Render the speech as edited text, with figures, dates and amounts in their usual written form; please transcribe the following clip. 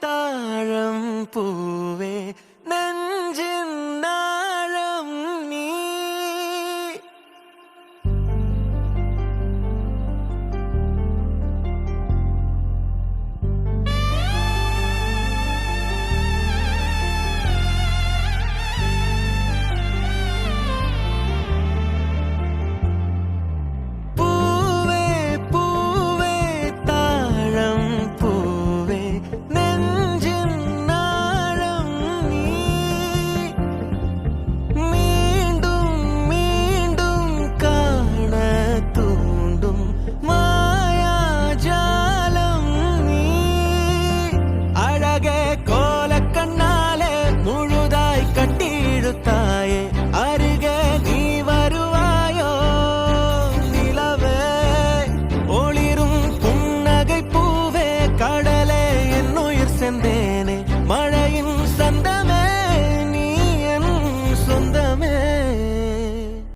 താഴം പൂവേ നെഞ്ചിൻ നാളം നീ. പൂവേ പൂവേ താഴം പൂവേ നെഞ്ചിൻ നാളം നീ. വീണ്ടും വീണ്ടും കാണ തൂണ്ടും മായാജാലം നീ. അഴകെ കോലക്കണ്ണാലെ മുഴുതായി കട്ടിയിഴുത്തായേ അരികെ നീ വരുവായോ നിലവേ. ഒളിരും പുന്നകை பூவே கடலே என்னுயிர் செந்தேனே மழையின் சந்த